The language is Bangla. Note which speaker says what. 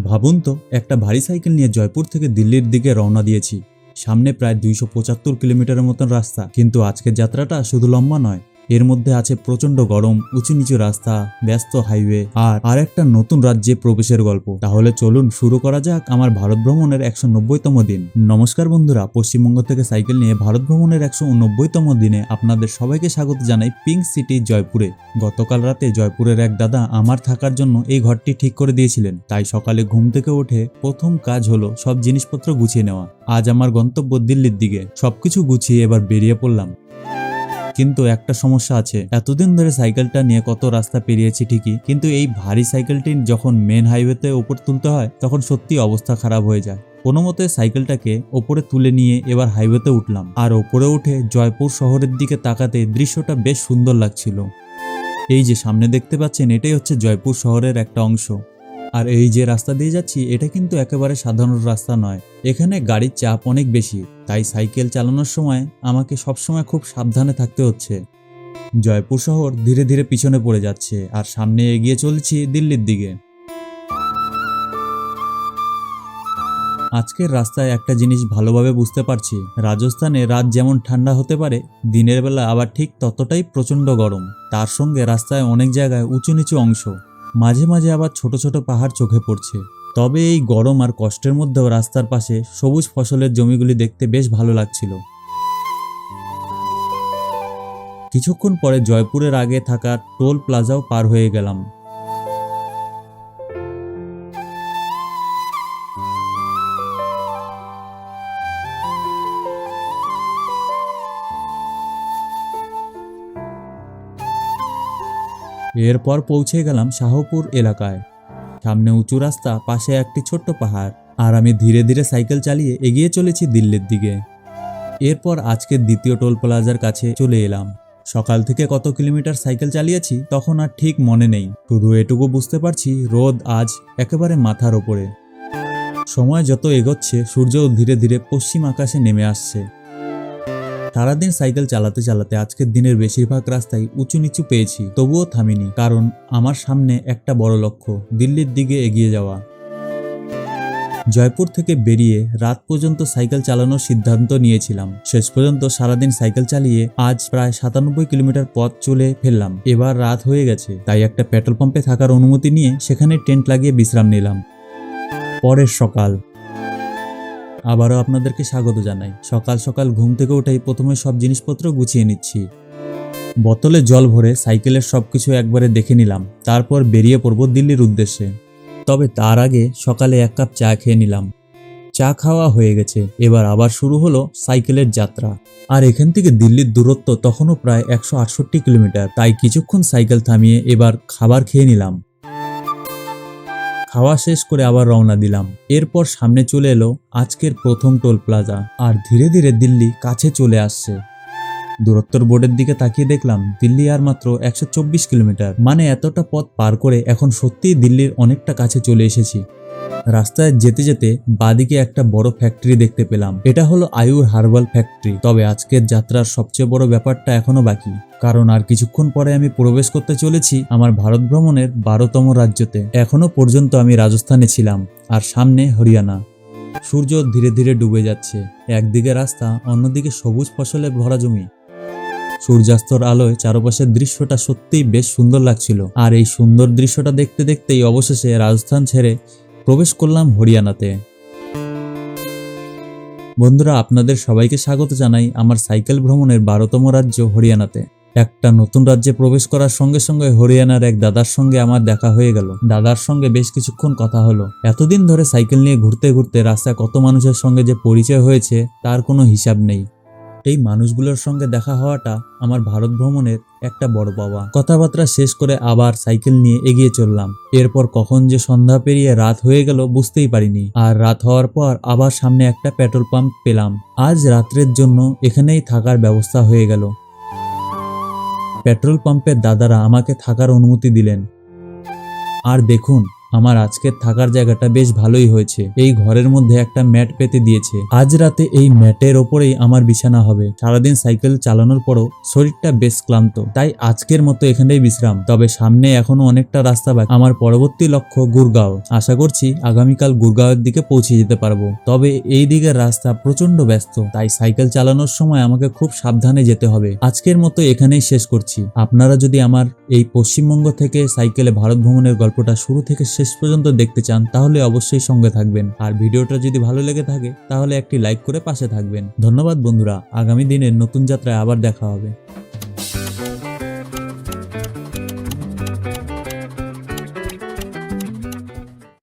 Speaker 1: ভাবুন তো, একটা ভারী সাইকেল নিয়ে জয়পুর থেকে দিল্লির দিকে রওনা দিয়েছি। সামনে প্রায় 275 কিলোমিটারের মতন রাস্তা, কিন্তু আজকের যাত্রাটা শুধু লম্বা নয়, এর মধ্যে আছে প্রচন্ড গরম, উঁচু নিচু রাস্তা, ব্যস্ত হাইওয়ে আর একটা নতুন রাজ্যে প্রবেশের গল্প। তাহলে চলুন শুরু করা যাক আমার ভারত ভ্রমণের 190তম দিন। নমস্কার বন্ধুরা, পশ্চিমবঙ্গ থেকে সাইকেল নিয়ে ভারত ভ্রমণের 190তম দিনে আপনাদের সবাইকে স্বাগত জানাই পিঙ্ক সিটি জয়পুরে। গতকাল রাতে জয়পুরের এক দাদা আমার থাকার জন্য এই ঘরটি ঠিক করে দিয়েছিলেন, তাই সকালে ঘুম থেকে উঠে প্রথম কাজ হলো সব জিনিসপত্র গুছিয়ে নেওয়া। আজ আমার গন্তব্য দিল্লির দিকে। সবকিছু গুছিয়ে এবার বেরিয়ে পড়লাম। কিন্তু একটা সমস্যা আছে, এতদিন ধরে সাইকেলটা নিয়ে কত রাস্তা পেরিয়েছি ঠিকই, কিন্তু এই ভারী সাইকেলটি যখন মেন হাইওয়েতে ওপর তুলতে হয় তখন সত্যি অবস্থা খারাপ হয়ে যায়। কোনো মতে সাইকেলটাকে ওপরে তুলে নিয়ে এবার হাইওয়েতে উঠলাম, আর ওপরে উঠে জয়পুর শহরের দিকে তাকাতে দৃশ্যটা বেশ সুন্দর লাগছিল। এই যে সামনে দেখতে পাচ্ছেন, এটাই হচ্ছে জয়পুর শহরের একটা অংশ। আর এই যে রাস্তা দিয়ে যাচ্ছি, এটা কিন্তু একেবারে সাধারণ রাস্তা নয়। এখানে গাড়ির চাপ অনেক বেশি, তাই সাইকেল চালানোর সময় আমাকে সবসময় খুব সাবধানে থাকতে হচ্ছে। জয়পুর শহর ধীরে ধীরে পিছনে পড়ে যাচ্ছে, আর সামনে এগিয়ে চলছি দিল্লির দিকে। আজকের রাস্তায় একটা জিনিস ভালোভাবে বুঝতে পারছি, রাজস্থানে রাত যেমন ঠান্ডা হতে পারে, দিনের বেলা আবার ঠিক ততটাই প্রচণ্ড গরম। তার সঙ্গে রাস্তায় অনেক জায়গায় উঁচু নিচু অংশ, মাঝে মাঝে আবার ছোট ছোট পাহাড় চোখে পড়ছে। তবে এই গরম আর কষ্টের মধ্যেও রাস্তার পাশে সবুজ ফসলের জমিগুলি দেখতে বেশ ভালো লাগছিল। কিছুক্ষণ পরে জয়পুরের আগে থাকা টোল প্লাজাও পার হয়ে গেলাম। এরপর পৌঁছে গেলাম শাহপুর এলাকায়। সামনে উঁচু রাস্তা, পাশে একটি ছোট্ট পাহাড়, আর আমি ধীরে ধীরে সাইকেল চালিয়ে এগিয়ে চলেছি দিল্লির দিকে। এরপর আজকের দ্বিতীয় টোল প্লাজার কাছে চলে এলাম। সকাল থেকে কত কিলোমিটার সাইকেল চালিয়েছি তখন আর ঠিক মনে নেই, শুধু এটুকু বুঝতে পারছি রোদ আজ একেবারে মাথার ওপরে। সময় যত এগোচ্ছে সূর্যও ধীরে ধীরে পশ্চিম আকাশে নেমে আসছে। সারাদিন সাইকেল চালাতে চালাতে আজকের দিনের বেশিরভাগ রাস্তায় উঁচু নিচু পেয়েছি, তবুও থামিনি, কারণ আমার সামনে একটা বড় লক্ষ্য, দিল্লির দিকে এগিয়ে যাওয়া। জয়পুর থেকে বেরিয়ে রাত পর্যন্ত সাইকেল চালানোর সিদ্ধান্ত নিয়েছিলাম। শেষ পর্যন্ত সারাদিন সাইকেল চালিয়ে আজ প্রায় 97 কিলোমিটার পথ চলে ফেললাম। এবার রাত হয়ে গেছে, তাই একটা পেট্রোল পাম্পে থাকার অনুমতি নিয়ে সেখানে টেন্ট লাগিয়ে বিশ্রাম নিলাম। পরের সকাল। আবারও আপনাদেরকে স্বাগত জানাই। সকাল সকাল ঘুম থেকে উঠেই প্রথমে সব জিনিসপত্র গুছিয়ে নিচ্ছি। বোতলে জল ভরে সাইকেলের সবকিছু একবারে দেখে নিলাম, তারপর বেরিয়ে পড়ব দিল্লির উদ্দেশ্যে। তবে তার আগে সকালে এক কাপ চা খেয়ে নিলাম। চা খাওয়া হয়ে গেছে, এবার আবার শুরু হলো সাইকেলের যাত্রা। আর এখান থেকে দিল্লির দূরত্ব তখনও প্রায় 168 কিলোমিটার, তাই কিছুক্ষণ সাইকেল থামিয়ে এবার খাবার খেয়ে নিলাম। খাওয়া শেষ করে আবার রওনা দিলাম। এরপর সামনে চলে এলো আজকের প্রথম টোল প্লাজা, আর ধীরে ধীরে দিল্লি কাছে চলে আসছে। দূরত্বর বোর্ডের দিকে তাকিয়ে দেখলাম দিল্লি আর মাত্র 124 কিলোমিটার, মানে এতটা পথ পার করে এখন সত্যিই দিল্লির অনেকটা কাছে চলে এসেছি। রাস্তায় যেতে যেতে বাদিকে একটা বড় ফ্যাক্টরি দেখতে পেলাম, এটা হলো আয়ুর হার্বাল ফ্যাক্টরি। তবে আজকের যাত্রার সবচেয়ে বড় ব্যাপারটা এখনো বাকি, কারণ আর কিছুক্ষণ পরে আমি প্রবেশ করতে চলেছি আমার ভারত ভ্রমণের 12তম রাজ্যতে। এখনো পর্যন্ত আমি রাজস্থানে ছিলাম, আর সামনে হরিয়ানা। সূর্য ধীরে ধীরে ডুবে যাচ্ছে, একদিকে রাস্তা, অন্যদিকে সবুজ ফসলে ভরা জমি। সূর্যাস্তর আলোয় চারপাশের দৃশ্যটা সত্যিই বেশ সুন্দর লাগছিল। আর এই সুন্দর দৃশ্যটা দেখতে দেখতেই অবশেষে রাজস্থান ছেড়ে প্রবেশ করলাম হরিয়ানাতে। বন্ধুরা, আপনাদের সবাইকে স্বাগত জানাই আমার সাইকেল ভ্রমণের 12তম রাজ্য হরিয়ানাতে। একটা নতুন রাজ্যে প্রবেশ করার সঙ্গে সঙ্গে হরিয়ানার এক দাদার সঙ্গে আমার দেখা হয়ে গেল। দাদার সঙ্গে বেশ কিছুক্ষণ কথা হলো। এতদিন ধরে সাইকেল নিয়ে ঘুরতে ঘুরতে রাস্তায় কত মানুষের সঙ্গে যে পরিচয় হয়েছে তার কোনো হিসাব নেই। এই মানুষগুলোর সঙ্গে দেখা হওয়াটা আমার ভারত ভ্রমণের একটা বড় পাওয়া। কথাবার্তা শেষ করে আবার সাইকেল নিয়ে এগিয়ে চললাম। এরপর কখন যে সন্ধ্যা পেরিয়ে রাত হয়ে গেল বুঝতেই পারিনি। আর রাত হওয়ার পর আবার সামনে একটা পেট্রোল পাম্প পেলাম। আজ রাত্রের জন্য এখানেই থাকার ব্যবস্থা হয়ে গেল। পেট্রোল পাম্পের দাদারা আমাকে থাকার অনুমতি দিলেন। আর দেখুন, আমার আজকের থাকার জায়গাটা বেশ ভালোই হয়েছে। এই ঘরের মধ্যে একটা ম্যাট পেতে দিয়েছে। আজ রাতে এই ম্যাটের ওপরেই আমার বিছানা হবে। সারাদিন সাইকেল চালানোর পরও শরীরটা বেশ ক্লান্ত, তাই আজকের মতো এখানেই বিশ্রাম। তবে সামনে এখনো অনেকটা রাস্তা বাকি। আমার পরবর্তী লক্ষ্য গুরগাঁও। আশা করছি আগামীকাল গুরগাঁওয়ের দিকে পৌঁছে যেতে পারবো। তবে এই দিকের রাস্তা প্রচন্ড ব্যস্ত, তাই সাইকেল চালানোর সময় আমাকে খুব সাবধানে যেতে হবে। আজকের মতো এখানেই শেষ করছি। আপনারা যদি আমার এই পশ্চিমবঙ্গ থেকে সাইকেলে ভারত ভ্রমণের গল্পটা শুরু থেকে শেষ পর্যন্ত দেখতে চান, তাহলে অবশ্যই সঙ্গে থাকবেন। আর ভিডিওটা যদি ভালো লেগে থাকে তাহলে একটি লাইক করে পাশে থাকবেন। ধন্যবাদ বন্ধুরা, আগামী দিনের নতুন যাত্রায় আবার দেখা হবে।